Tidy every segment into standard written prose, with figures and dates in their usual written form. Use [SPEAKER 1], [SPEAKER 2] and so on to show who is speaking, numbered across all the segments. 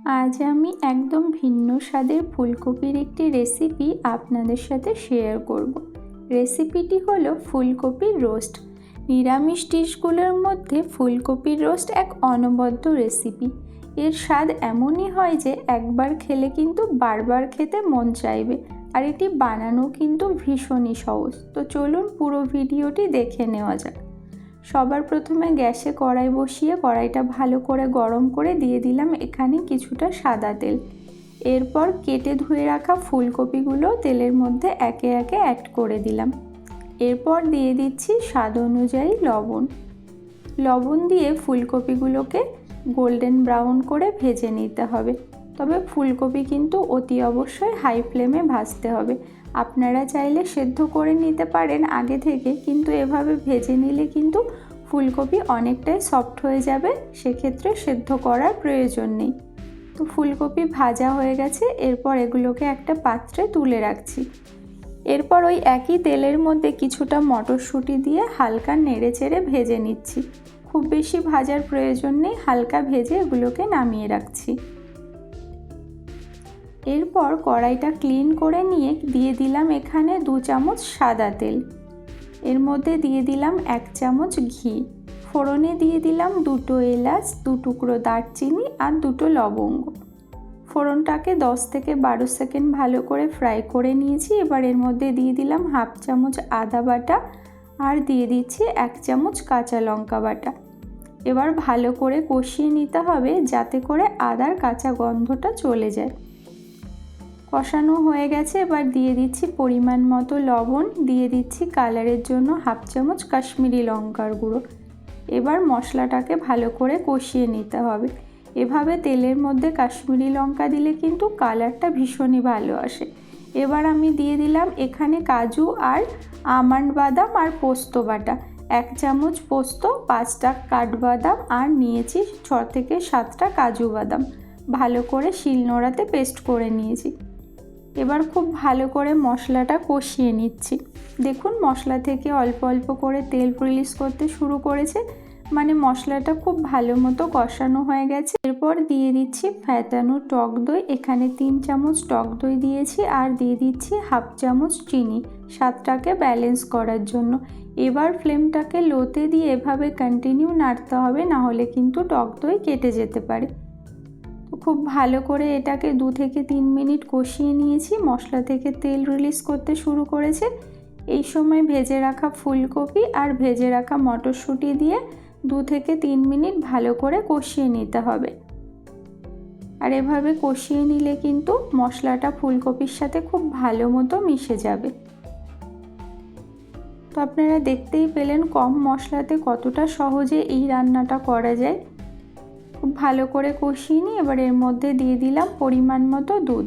[SPEAKER 1] আজ আমি একদম ভিন্ন স্বাদের ফুলকপির একটি রেসিপি আপনাদের সাথে শেয়ার করব। রেসিপিটি হলো ফুলকপির রোস্ট। নিরামিষ ডিশগুলোর মধ্যে ফুলকপির রোস্ট এক অনবদ্য রেসিপি। এর স্বাদ এমনই হয় যে একবার খেলে কিন্তু বারবার খেতে মন চাইবে। আর এটি বানানো কিন্তু ভীষণই সহজ। তো চলুন পুরো ভিডিওটি দেখে নেওয়া যাক। সবার প্রথমে গ্যাসে কড়াই বসিয়ে কড়াইটা ভালো করে গরম করে দিয়ে দিলাম এখানে কিছুটা সাদা তেল। এরপর কেটে ধুয়ে রাখা ফুলকপিগুলো তেলের মধ্যে একে একে অ্যাড করে দিলাম। এরপর দিয়ে দিচ্ছি স্বাদ অনুযায়ী লবণ দিয়ে ফুলকপিগুলোকে গোল্ডেন ব্রাউন করে ভেজে নিতে হবে। তবে ফুলকপি কিন্তু অতি অবশ্যই হাই ফ্লেমে ভাজতে হবে। আপনারা চাইলে সেদ্ধ করে নিতে পারেন আগে থেকে, কিন্তু এভাবে ভেজে নিলে কিন্তু ফুলকপি অনেকটাই সফট হয়ে যাবে, সেক্ষেত্রে সেদ্ধ করার প্রয়োজন নেই। তো ফুলকপি ভাজা হয়ে গেছে, এরপর এগুলোকে একটা পাত্রে তুলে রাখছি। এরপর ওই একই তেলের মধ্যে কিছুটা মটরশুঁটি দিয়ে হালকা নেড়ে চেড়ে ভেজে নিচ্ছি। খুব বেশি ভাজার প্রয়োজন নেই, হালকা ভেজে এগুলোকে নামিয়ে রাখছি। এরপর কড়াইটা ক্লিন করে নিয়ে দিয়ে দিলাম এখানে 2 চামচ সাদা তেল। এর মধ্যে দিয়ে দিলাম 1 চামচ ঘি। ফোড়নে দিয়ে দিলাম 2টো এলাচ, 2 টুকরো দারচিনি আর 2টো লবঙ্গ। ফোড়নটাকে 10 থেকে 12 সেকেন্ড ভালো করে ফ্রাই করে নিয়েছি। এবার এর মধ্যে দিয়ে দিলাম 1/2 চামচ আদা বাটা আর দিয়ে দিচ্ছি 1 চামচ কাঁচা লঙ্কা বাটা। এবার ভালো করে কষিয়ে নিতে হবে যাতে করে আদার কাঁচা গন্ধটা চলে যায়। কষানো হয়ে গেছে, এবার দিয়ে দিচ্ছি পরিমাণ মতো লবণ, দিয়ে দিচ্ছি কালারের জন্য 1/2 চামচ কাশ্মীরি লঙ্কার গুঁড়ো। এবার মশলাটাকে ভালো করে কষিয়ে নিতে হবে। এভাবে তেলের মধ্যে কাশ্মীরি লঙ্কা দিলে কিন্তু কালারটা ভীষণই ভালো আসে। এবার আমি দিয়ে দিলাম এখানে কাজু আর আমন্ড বাদাম আর পোস্ত বাটা। 1 চামচ পোস্ত, 5টা কাঠবাদাম আর নিয়েছি 6 থেকে 7টা কাজু বাদাম। ভালো করে শিলনোড়াতে পেস্ট করে নিয়েছি। এবার খুব ভালো করে মশলাটা কষিয়ে নিচ্ছি। দেখুন মশলা থেকে অল্প অল্প করে তেল রিলিজ করতে শুরু করেছে, মানে মশলাটা খুব ভালো মতো কষানো হয়ে গেছে। এরপর দিয়ে দিচ্ছি ফ্যাটানো টক দই। এখানে 3 চামচ টক দই দিয়েছি আর দিয়ে দিচ্ছি 1/2 চামচ চিনি, স্বাদটাকে ব্যালেন্স করার জন্য। এবার ফ্লেমটাকে লোতে দিয়ে এভাবে কন্টিনিউ নাড়তে হবে, না হলে কিন্তু টক দই কেটে যেতে পারে। খুব ভালো করে এটাকে 2 থেকে 3 মিনিট কষিয়ে নিয়েছি। মশলা থেকে তেল রিলিজ করতে শুরু করেছে। এই সময় ভেজে রাখা ফুলকপি আর ভেজে রাখা মটরশুঁটি দিয়ে 2 থেকে 3 মিনিট ভালো করে কষিয়ে নিতে হবে। আর এভাবে কষিয়ে নিলে কিন্তু মশলাটা ফুলকপির সাথে খুব ভালো মতো মিশে যাবে। তো আপনারা দেখতেই পেলেন কম মশলাতে কতটা সহজে এই রান্নাটা করা যায়। খুব ভালো করে কষিয়ে নিই। এবার এর মধ্যে দিয়ে দিলাম পরিমাণ মতো দুধ।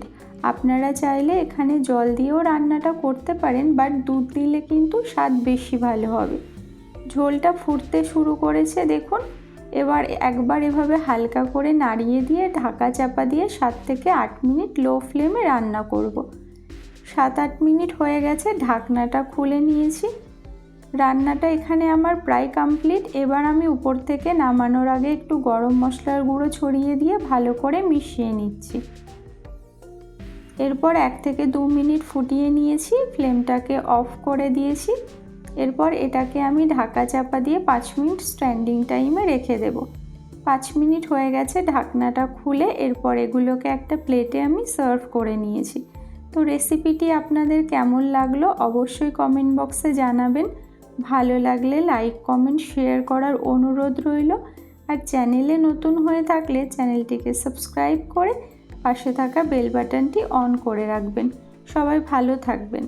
[SPEAKER 1] আপনারা চাইলে এখানে জল দিয়েও রান্নাটা করতে পারেন, বাট দুধ দিলে কিন্তু স্বাদ বেশি ভালো হবে। ঝোলটা ফুটতে শুরু করেছে দেখুন। এবার একবার এভাবে হালকা করে নাড়িয়ে দিয়ে ঢাকা চাপা দিয়ে 7 থেকে 8 মিনিট লো ফ্লেমে রান্না করব। 7-8 মিনিট হয়ে গেছে, ঢাকনাটা খুলে নিয়েছি। রান্নাটা এখানে আমার প্রায় কমপ্লিট। এবার আমি উপর থেকে নামানোর আগে একটু গরম মশলার গুঁড়ো ছড়িয়ে দিয়ে ভালো করে মিশিয়ে নিচ্ছি। এরপর 1 থেকে 2 মিনিট ফুটিয়ে নিয়েছি, ফ্লেমটাকে অফ করে দিয়েছি। এরপর এটাকে আমি ঢাকা চাপা দিয়ে 5 মিনিট স্ট্যান্ডিং টাইমে রেখে দেব। 5 মিনিট হয়ে গেছে, ঢাকনাটা খুলে এরপর এগুলোকে একটা প্লেটে আমি সার্ভ করে নিয়েছি। তো রেসিপিটি আপনাদের কেমন লাগলো অবশ্যই কমেন্ট বক্সে জানাবেন। ভালো লাগলে লাইক, কমেন্ট, শেয়ার করার অনুরোধ রইল। আর চ্যানেলে নতুন হয়ে থাকলে চ্যানেলটিকে সাবস্ক্রাইব করে পাশে থাকা বেল বাটনটি অন করে রাখবেন। সবাই ভালো থাকবেন।